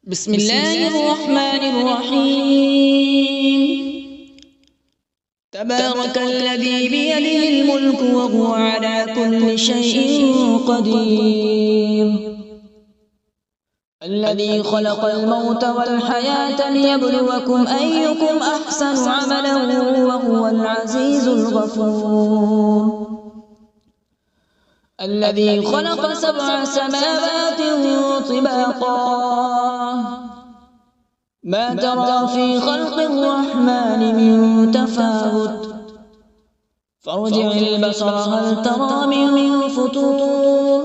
بسم الله الرحمن الرحيم. تبارك الذي بيده الملك وهو على كل شيء قدير. الذي خلق الموت والحياة ليبلوكم أيكم أحسن عملا وهو العزيز الغفور. الذي خلق 7 سماوات طباقا ما ترى في خلق الرحمن من تفاوت فارجع البصر هل ترى من فطور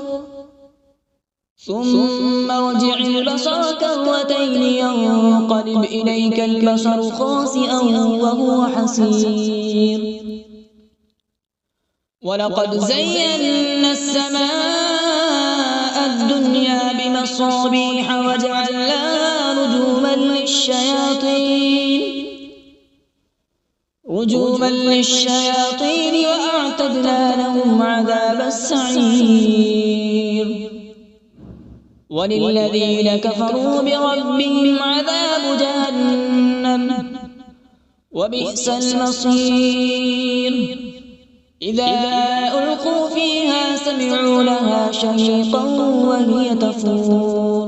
ثم ارجع البصر كرتين ينقلب إليك البصر خاسئا وهو حسير. ولقد زينا السماء الدنيا بمصابيح وجعلناها رجوما للشياطين وأعتدنا لهم عذاب السعير. وللذين كفروا بربهم عذاب جهنم وبئس المصير. إذا ألقوا فيها سمعوا لها شهيقا وهي تفور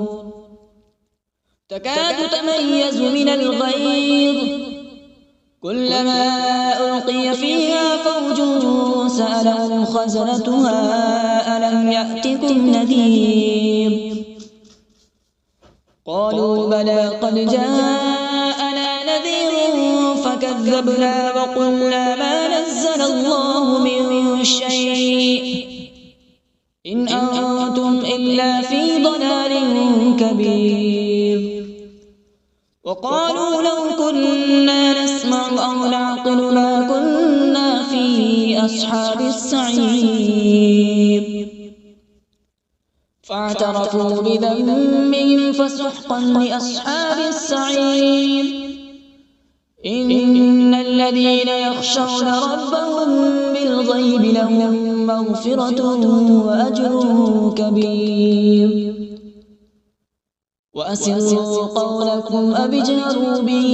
تكاد تميز من الغيظ كلما ألقي فيها فوج سألهم خزنتها ألم يأتكم نذير قالوا بلى قد جاءنا نذير فكذبنا وقلنا ما نزل الله من شيء إن أنتم إلا في ضلال كبير. وقالوا لو كنا نسمع أو نعقل ما كنا في أصحاب السعير. فاعترفوا بذنبهم فسحقا لأصحاب السعير. إن الذين يخشون ربهم بالغيب لهم مغفرة وأجر كبير. وأسروا قولكم أو اجهروا به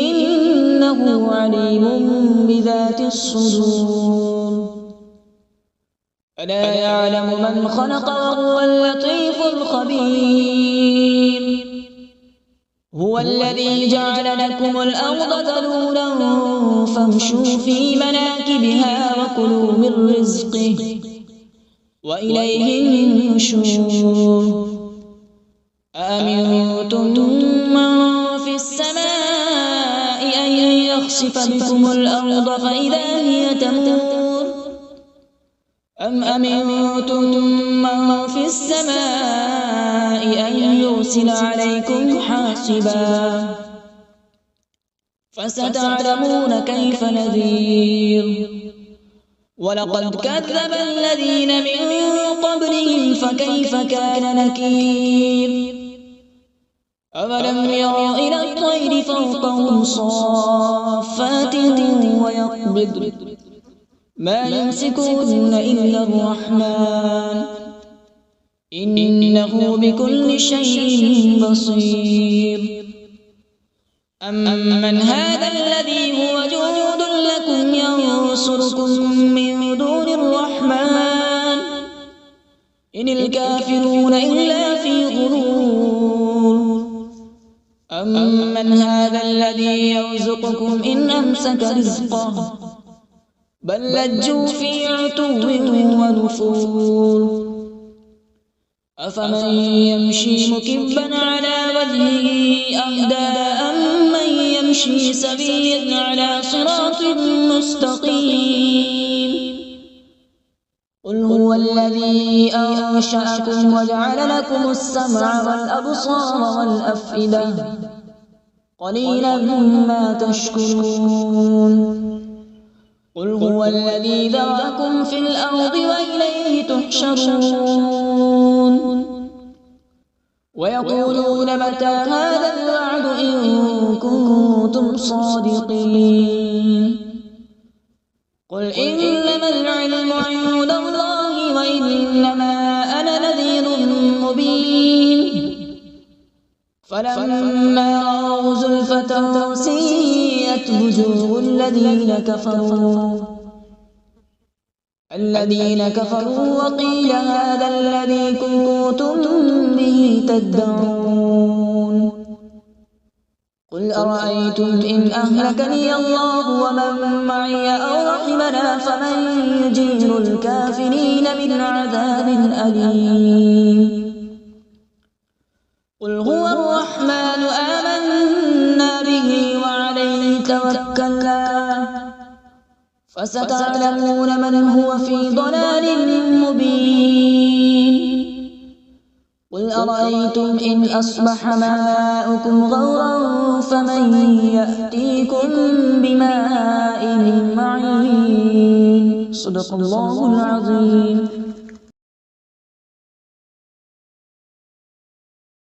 إنه عليم بذات الصدور. ألا يعلم من خلق وهو اللطيف الخبير. هو الذي جعل لكم الأرض ذلولا فامشوا في مناكبها وكلوا من رزقه وإليه النشور. أأمنتم من في السماء أن يخسف بكم الأرض فإذا هي تمور أم أمنتم من في السماء أن يرسل عليكم حاصبا فستعلمون كيف نذير. ولقد كذب الذين من قبلهم فكيف كان نكير. أولم يروا إلى الطير فوقهم صافات ويقبض ما يمسكهن إلا الرحمن إنه بكل شيء بصير. أمن هذا الذي هو جند لكم ينصركم من دون الرحمن إن الكافرون إلا في غرور. أمن هذا الذي يرزقكم إن أمسك رزقه بل لجوا في عتو ونفور. أفمن يمشي مكبا على وجهه أهدى أمن يمشي سويا على صراط مستقيم. قل هو الذي أنشأكم وجعل لكم السمع والأبصار والأفئدة قليلا ما تشكرون. قل هو الذي ذرأكم في الأرض وإليه تحشرون. ويقولون متى هذا الوعد إن كنتم صادقين. قل إنما العلم عند الله وإنما أنا نذير مبين. فلما رأوا زلفة سيئت وجوه الذين كفروا وقيل هذا الذي كنتم به تدعون قل أرأيتم إن أهلكني الله ومن معي أو رحمنا فمن يجير الكافرين من عذاب أليم قل هو الرحمن آمنا به وعليه توكلنا فستعلمون من هو في ضلال مبين قل أرأيتم إن أصبح ماؤكم غورا فمن يأتيكم بماء معين صدق الله العظيم.